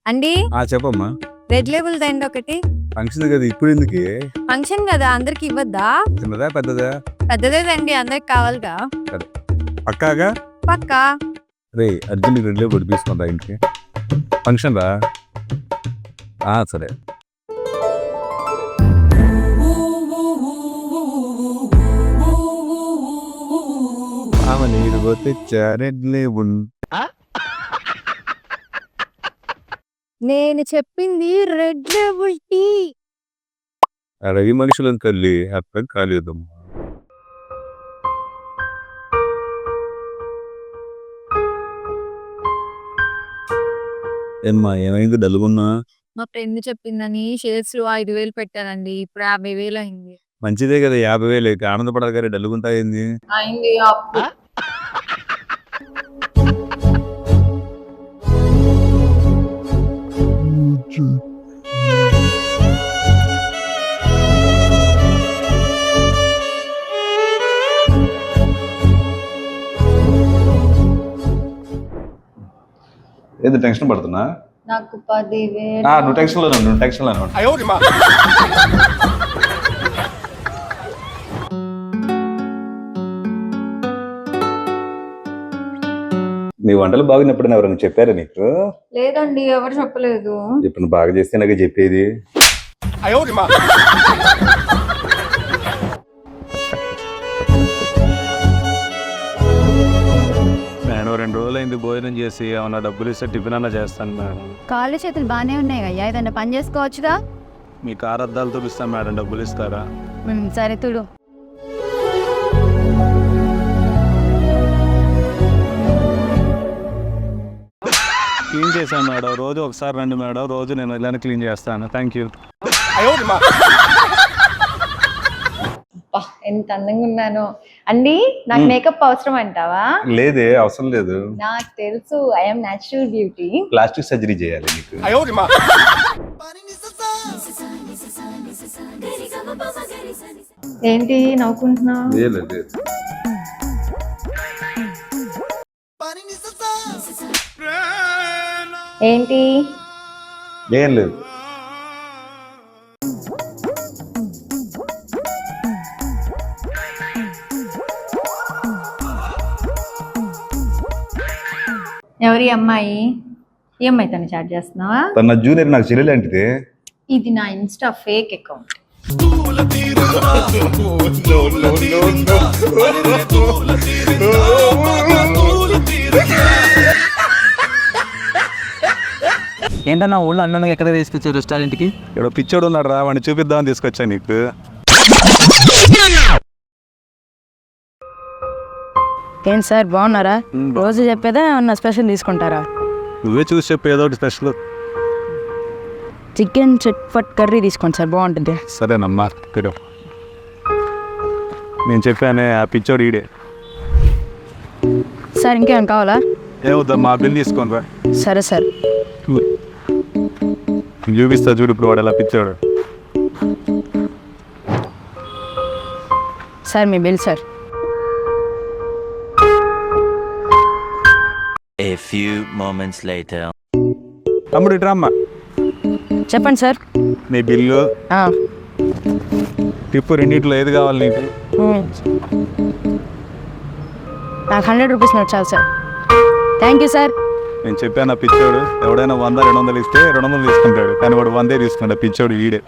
అండి చెప్పమ్మా. Red label దండి ఒకటి. ఫంక్షన్ కదా ఇప్పుడు ఎందుకు? ఫంక్షన్ కదా అందరికి ఇవ్వద్దా? చిన్నదా పెద్దదా? పెద్దదే దండి అందరికి కావాలిగా. పక్కాగా పక్కా. రే అర్జున్ రెడ్ లేబుల్ తీసుకుందా ఇంటికి ఫంక్షన్ రా. సరే నీరు పోతే రెడ్ లేబుల్. నేను చెప్పింది రెడ్ లేబుల్ టీ. రవి మనుషులను తల్లి అర్థం కాలేదమ్మా. ఏమ్మా ఏమైంది డల్గున్నా? మా ఫ్రెండ్ చెప్పిందని షేర్స్ లో 5,000 పెట్టానండి. ఇప్పుడు 50,000 అయింది. మంచిదే కదా 50,000 అయితే ఆనందపడాలి కానీ డల్గుంటా ఏంది? అయింది అప్పు. ఏది టెన్షన్ పడుతున్నా? నాకు 10,000. నువ్వు టెన్షన్లో నీ వంటలు బాగున్నప్పుడు ఎవరైనా చెప్పారా నీకు? లేదండి ఎవరు చెప్పలేదు. ఇప్పుడు బాగా చేస్తే నాకు చెప్పేది. నేను 2 రోజులు అయింది భోజనం చేసి, ఏమన్నా డబ్బులు ఇస్తే టిఫిన్ అన్నా చేస్తాను మేడం. కాళ్ళు చేతులు బాగానే ఉన్నాయి అయ్యా, ఏదన్నా పని చేసుకోవచ్చుగా. మీ కారు అద్దాలు చూపిస్తాను మేడం, డబ్బులు ఇస్తారా? సరే చూడు. క్లీన్ చేశాను మేడం, రోజు ఒకసారి రండి మేడం, రోజు నేను ఇలానే క్లీన్ చేస్తాను. Thank you. ఎంత అందంగా ఉన్నానో అండి. నాకు మేకప్ అవసరం అంటావా? లేదే, అవసరం లేదు. నాకు తెలుసు, I'm natural beauty. Plastic surgery చేయాలి నీకు. ఏంటి నవ్వుకుంటున్నా? ఏంటి? ఏం లేదు. ఎవరి అమ్మాయి? ఈ అమ్మాయి తను చాట్ చేస్తున్నావా? తన జూనియర్, నాకు చెల్లెలు లాంటిది. ఇది నా ఇన్స్టా ఫేక్ అకౌంట్. ఏంటన్నా ఊళ్ళో అన్న ఎక్కడ తీసుకొచ్చారు రెస్టారెంట్కి? ఇక్కడ పిచ్చోడు ఉన్నాడు రా, వాడిని చూపిద్దామని తీసుకొచ్చా నీకు. ఏంటి సార్ బాగున్నారా? రోజు చెప్పేదా ఏమన్నా స్పెషల్ తీసుకుంటారా? నువ్వే చూసి చెప్పు ఏదో ఒకటి స్పెషల్. చికెన్ చట్పట్ కర్రీ తీసుకోండి సార్, బాగుంటుంది. సరేనమ్మా తిరు. నేను చెప్పానే ఆ పిచ్చోడు ఈడే. సార్ ఇంకేమైనా కావాలా? ఏమవుద్దమ్మా, బిల్ తీసుకోని రా. సరే సార్. చూపిస్తా చూడు ఇప్పుడు వాడు ఎలా పిచ్చోడు. Sir me bill sir. A few moments later. తమ్ముడు ఇటు రామ్మా. చెప్పండి సార్. నీ బిల్లు టిప్పు రెండింటిలో ఏది కావాలి నీకు? నాకు 100 రూపీస్ నోట్ చాలు సార్. Thank you sir. నేను చెప్పాను పిచ్చోడు, ఎవడైనా 100 200 ఇస్తే 200 తీసుకుంటాడు, కానీ వాడు 100 తీసుకుంటా. పిచ్చోడు ఈడే.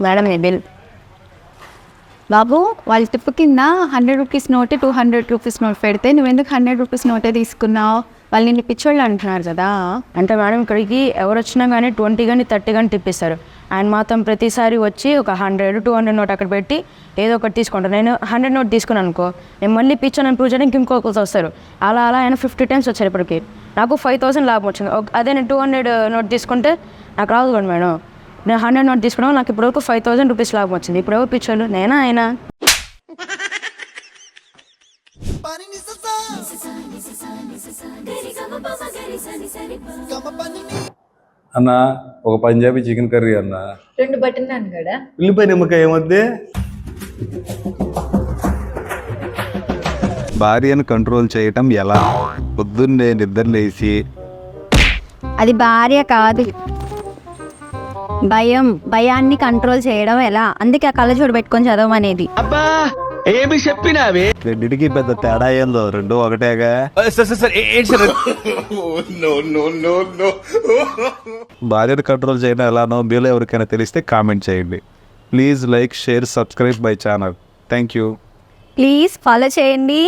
మేడం మీ బిల్. బాబు వాళ్ళ టిప్ కింద 100 రూపీస్ నోటే 200 రూపీస్ నోట్ పెడితే నువ్వెందుకు 100 రూపీస్ నోటే తీసుకున్నావు? వాళ్ళు నిన్ను పిచ్చోళ్ళు అంటున్నారు కదా. అంటే మేడం ఇక్కడికి ఎవరు వచ్చినా కానీ 20 కానీ 30 కానీ టిప్ ఇస్తారు. ఆయన మాత్రం ప్రతిసారి వచ్చి ఒక 100 200 నోట్ అక్కడ పెట్టి ఏదో ఒకటి తీసుకుంటారు. నేను 100 నోట్ తీసుకున్నాను అనుకో, నేను మళ్ళీ పిచ్చోని ప్రూవ్ చేయడానికి ఇంకొకరు వస్తారు. అలా ఆయన 50 టైమ్స్ వచ్చారు ఇప్పటికి. నాకు 5,000 లాభం వచ్చింది. అదే నేను 200 నోట్ తీసుకుంటే నాకు రాదు కదా మేడం. నేను 100 నోట్ తీసుకున్నాను, నాకు ఇప్పటివరకు 5,000 రూపీస్ లాభం వచ్చింది. ఇప్పుడు ఎవరు పిచ్చోళ్ళు, నేనా ఆయన? అన్న ఒక పంజాబీ చికెన్ కర్రీ అన్న. 2 బటన్ నాన్ కూడా. ఉల్లిపాయ నిమ్మకాయ ఏమొద్ది? భార్యను కంట్రోల్ చేయటం ఎలా? పొద్దున్నే నిద్ర లేచి అది భార్య కాదు, భయాన్ని కంట్రోల్ చేయడం ఎలా, అందుకే ఆ కళ్ళజోడు పెట్టుకొని చదవమనేది. రెండింటికి పెద్ద తేడా ఏందో, రెండు ఒకటేగా. భార్యను కంట్రోల్ చేయడం ఎలానో మీలో ఎవరికైనా తెలిస్తే కామెంట్ చేయండి. Please like, share, subscribe my channel. Thank you. Please follow చేయండి.